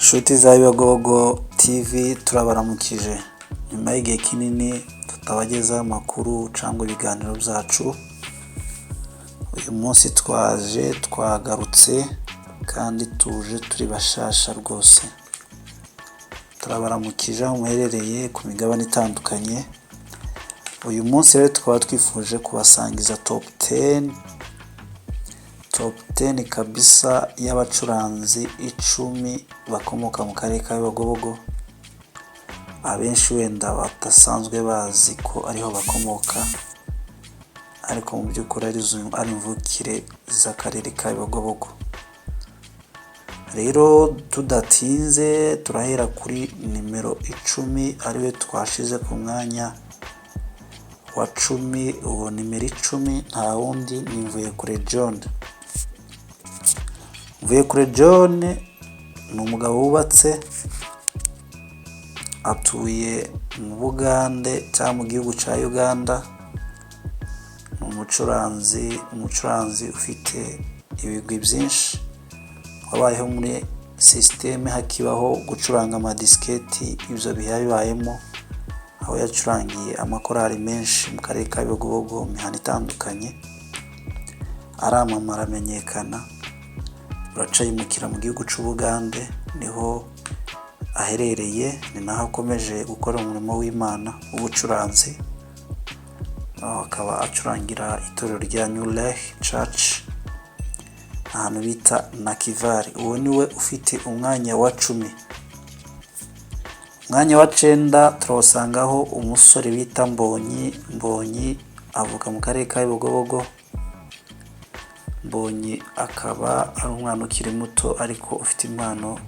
Inshuti za Bibogobogo TV turabaramukije. Nyuma y'igihe kinini tutabagezaho amakuru cyangwa ibiganiro byacu, uyu munsi twagarutse kandi tuje turi bashasha rwose. Turabaramukije aho muherereye ku migabane itandukanye. Uyu munsi rero tukaba twifuje kubasangiza top 10 kabisa y'abacuranzi 10 bakomoka mu karere ka Bibogobogo. Abenshi wenda batasanzwe bazi ko ariho bakomoka, ariko mu by'ukuri ari imvukire z'akarere ka Bibogobogo. Rero tudatinze turahera kuri nimero 10 ariwe twashize ku mwanya wa 10. Uwo nimero 10 nta wundi ni Mvuyekure John. Mvuyekure John ni umugabo wubatse, atuye mu Bugande cyangwa mu gihugu cya Uganda. Ni umucuranzi ufite ibigwi byinshi, wabayeho muri sisiteme hakibaho gucuranga amadisiketi. Ibyo bihe bibayemo aho yacurangiye amakorali menshi mu karere ka Bibogobogo mu mihanda itandukanye, aramamara amenyekana. Uraca yimukira mu gihugu cy'Ubugande, niho aherereye, ni naho akomeje gukora umurimo w'Imana w'ubucuranzi. Akaba acurangira itorero rya New Life Church ahantu bita Nakivari. Uwo niwe ufite umwanya wa 10. Umwanya wa 9 turawasangaho umusore bita Mbonyi avuka mu karere ka Bibogobogo. Mbonyi akaba ari umwana ukiri muto ariko ufite impano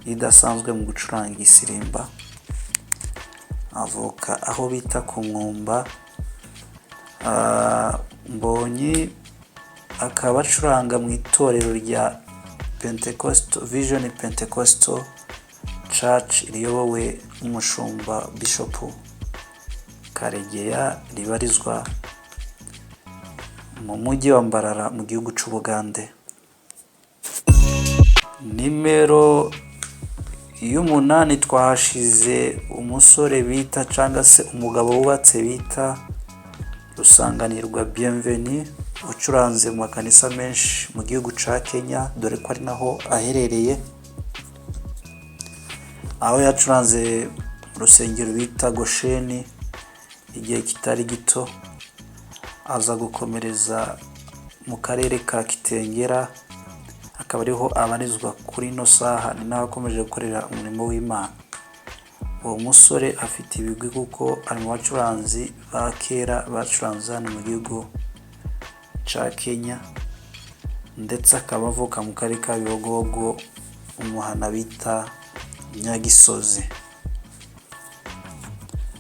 idasanzwe mu gucuranga isirimba. Avuka aho bita ku Mwumba. Mbonyi akaba acuranga mu itorero rya Vision Pentecostal Church riyobowe n'umushumba Bishop Karegeya, ribarizwa mu mujyi wa Mbarara mu gihugu cy'Ubugande. Nimero 8 twahashize umusore bita cyangwa se umugabo wubatse bita Rusanganirwa Bienvenue, ucuranze mu makanisa menshi mu gihugu cya Kenya, dore ko ari naho aherereye. Aho yacuranze mu rusengero bita Gosheni igihe kitari gito, aza gukomereza mu karere ka Kitengera, akaba ariho abarizwa kuri ino saha, ni naho akomeje gukorera umurimo w'Imana. Uwo musore afite ibigwi kuko ari mu bacuranzi ba kera bacuranze hano mu gihugu cya Kenya, ndetse akaba avuka mu karere ka Bibogobogo, umuhana bita Nyagisozi.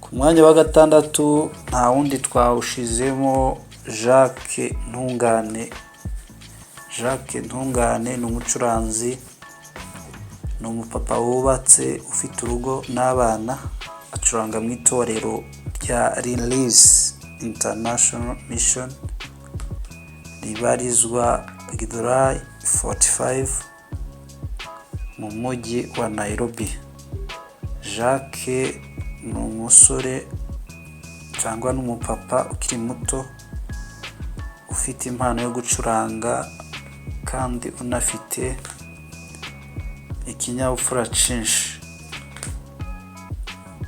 Ku mwanya wa 6 nta wundi twawushizemo Jacques Ntungane. Jacques Ntungane ni umucuranzi, ni umupapa wubatse ufite urugo n'abana, acuranga mu itorero rya Release International Mission ribarizwa Githurai 45 mu mujyi wa Nairobi. Jacques ni umusore cyangwa n'umupapa ukiri muto ufite impano yo gucuranga kandi unafite ikinyabupfura cyinshi.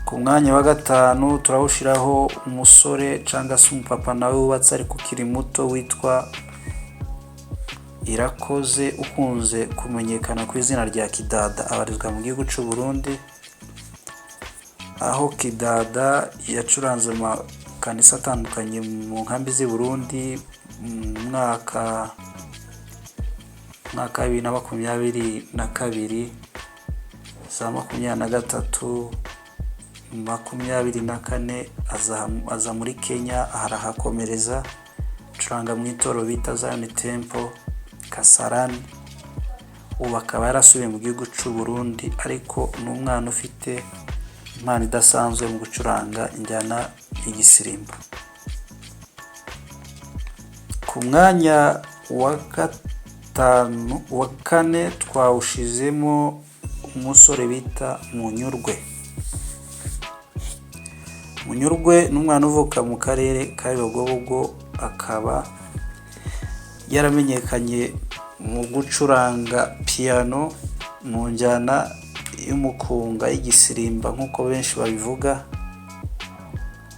Ku mwanya wa 5 turawushiraho umusore cyangwa se umupapa nawe wubatse ariko ukiri muto witwa Irakoze, ukunze kumenyekana ku izina rya Kidada, abarizwa mu gihugu cy'u Burundi. Aho Kidada yacuranze mu makanisa atandukanye mu nkambi z'i Burundi mu mwaka 2022, za 23, 24 aza muri Kenya arahakomereza, acuranga mu itorero bita Zion Temple Kasarani. Ubu akaba yarasubiye mu gihugu cy'u Burundi, ariko ni umwana ufite impano idasanzwe mu gucuranga injyana y'igisirimba. Ku mwanya wa 4 twawushizemo umusore bita Munyurwe. Munyurwe ni umwana uvuka mu karere ka Bibogobogo, akaba yaramenyekanye mu gucuranga piano mu njyana y'umukunga y'igisirimba nk'uko benshi babivuga.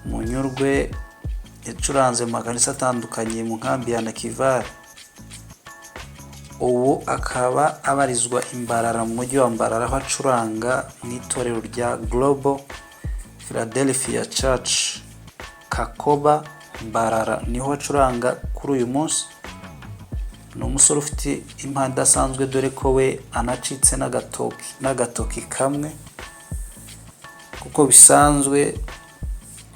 Munyurwe yacuranze mu makanisa atandukanye mu nkambi ya Nakivale. Ubu akaba abarizwa i Mbarara mu mujyi wa Mbarara, aho acuranga mu itorero rya Global Philadelphia Church Kakoba Mbarara, niho acuranga kuri uyu munsi. Ni umusore ufite impano idasanzwe, dore ko we anacitse n'agatoki kamwe, kuko bisanzwe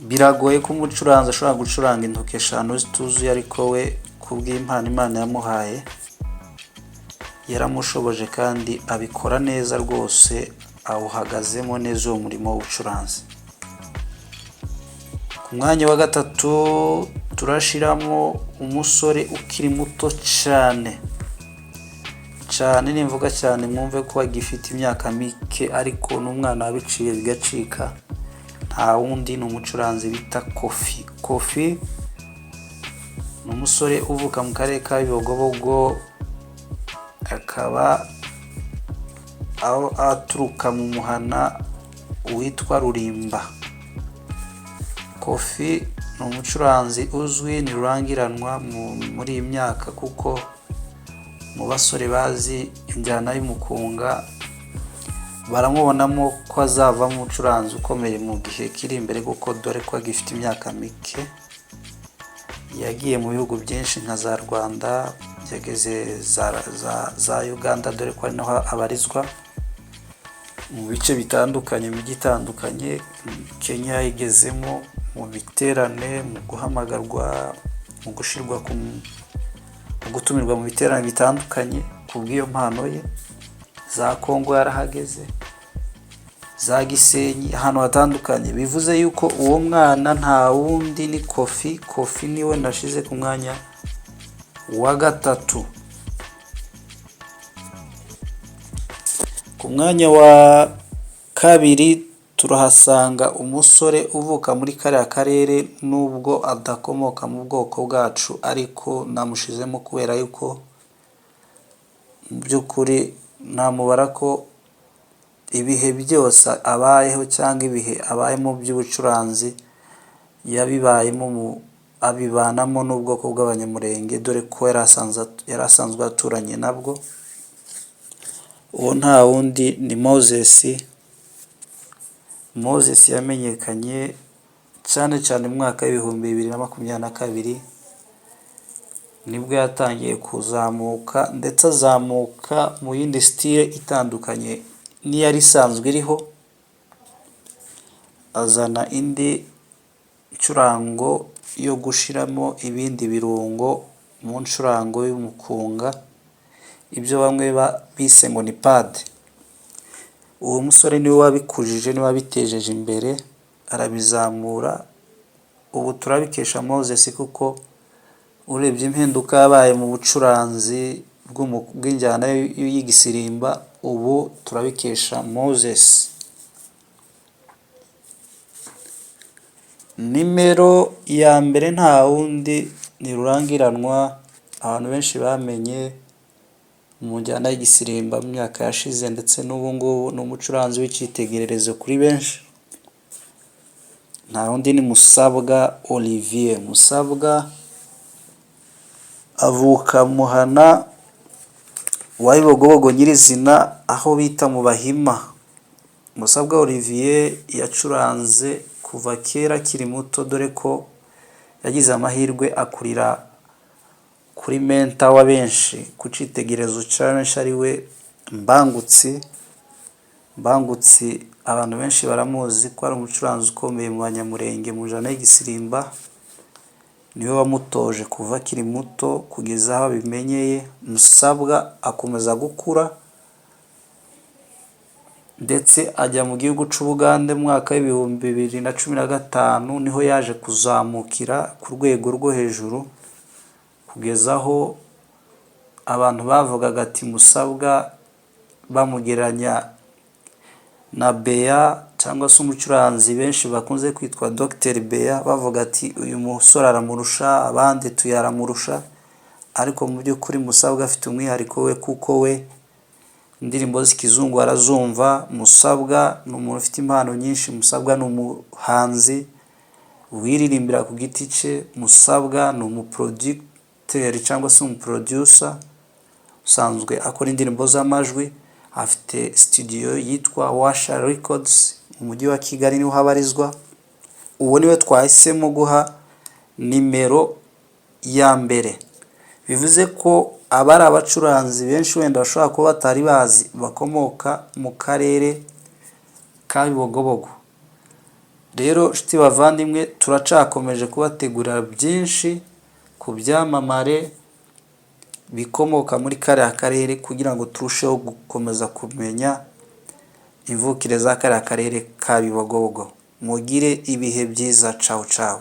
biragoye ko umucuranzi ashobora gucuranga intoki 5 zituzuye, ariko we kubw'impano Imana yamuhaye yaramushoboje kandi abikora neza rwose, awuhagazemo neza uwo murimo w'ubucuranzi. Ku mwanya wa gatatu turashiramo umusore ukiri muto cyane, nimvuga cyane mwumve ko agifite imyaka mike, ariko n'umwana wabiciye bigacika. Nta wundi ni umucuranzi bita Kofi. Kofi ni umusore uvuka mu karere ka Bibogobogo, akaba aturuka mu muhana witwa Rulimba. Kofi ni umucuranzi uzwi, ni rurangiranwa muri iyi myaka, kuko mu basore bazi injyana y'umukunga baramubonamo ko azavamo umucuranzi ukomeye mu gihe kiri imbere, kuko dore ko agifite imyaka mike. Yagiye mu bihugu byinshi nka za Rwanda, yageze za Uganda, dore ko ari naho abarizwa, mu bice bitandukanye, mu mijyi itandukanye. Kenya yigezemo mu biterane, mu guhamagarwa, mu gushirwa mu gutumirwa mu biterane bitandukanye kubw'iyo mpano ye. Za Kongo yarahageze, za Gisenyi, ahantu hatandukanye. Bivuze yuko uwo mwana nta wundi ni Kofi. Kofi niwe nashize ku mwanya wa gatatu. Ku mwanya wa kabiri turahasanga umusore uvuka muri kariya karere, nubwo adakomoka mu bwoko bwacu, ariko namushizemo kubera yuko mu by'ukuri namubara ko ibihe byose abayeho, cyangwa ibihe abayemo by'ubucuranzi yabibayemo, abibanamo n'ubwoko bw'Abanyamurenge, dore ko yari asanzwe aturanye nabwo. Uwo nta wundi ni Moses. Moses yamenyekanye cyane cyane mu mwaka w'ibihumbi 2022, nibwo yatangiye kuzamuka, ndetse azamuka mu yindi style itandukanye n'iyari isanzwe iriho, azana indi ncurango yo gushiramo ibindi birungo mu ncurango y'umukunga, ibyo bamwe bise ngo ni pad. Uwo musore niwe wabikujije, niwe wabitejeje imbere, arabizamura. Ubu turabikesha Moses, kuko urebye impinduka yabaye mu bucuranzi bw'injyana y'igisirimba, ubu turabikesha Moses. Nimero ya mbere nta wundi ni rurangiranwa, abantu benshi bamenye mu njyana y'igisirimba mu myaka yashize, ndetse n'ubu ngubu ni umucuranzi w'icyitegererezo kuri benshi. Nta wundi ni Musabwa Olivier. Musabwa avuka muhana wa Bibogobogo nyirizina, aho bita mu Bahima. Musabwa Olivier yacuranze kuva kera akiri muto, dore ko yagize amahirwe akurira kuri menta wa benshi, ku cyitegererezo cya benshi, ari we Mbangutsi. Mbangutsi abantu benshi baramuzi ko ari umucuranzi ukomeye mu Banyamurenge mu njyana y'igisirimba. Niwe wamutoje kuva akiri muto kugeza aho abimenyeye. Musabwa akomeza gukura, ndetse ajya mu gihugu cy'Ubugande mu mwaka w'ibihumbi 2015, niho yaje kuzamukira ku rwego rwo hejuru, kugeza aho abantu bavugaga ati Musabwa bamugereranya na Beya cyangwa se umucuranzi benshi bakunze kwitwa Dr Beya, bavuga ati uyu musore aramurusha, abandi tuyaramurusha, ariko mu by'ukuri Musabwa afite umwihariko we, kuko we indirimbo z'ikizungu arazumva. Musabwa ni umuntu ufite impano nyinshi, Musabwa ni umuhanzi wiririmbira ku giti cye, Musabwa ni umuproducteur cyangwa se umuproducer usanzwe akora indirimbo z'amajwi, afite studio yitwa Washa Records mu mujyi wa Kigali niho habarizwa. Uwo niwe twahisemo guha nimero ya mbere, bivuze ko aba ari abacuranzi benshi wenda bashobora kuba batari bazi bakomoka mu karere ka Bibogobogo. Rero nshuti bavandimwe, turacakomeje kubategurira byinshi ku byamamare bikomoka muri kariya karere, kugira ngo turusheho gukomeza kumenya imvukire za kariya karere ka Bibogobogo. Mugire ibihe byiza, cawu cawu.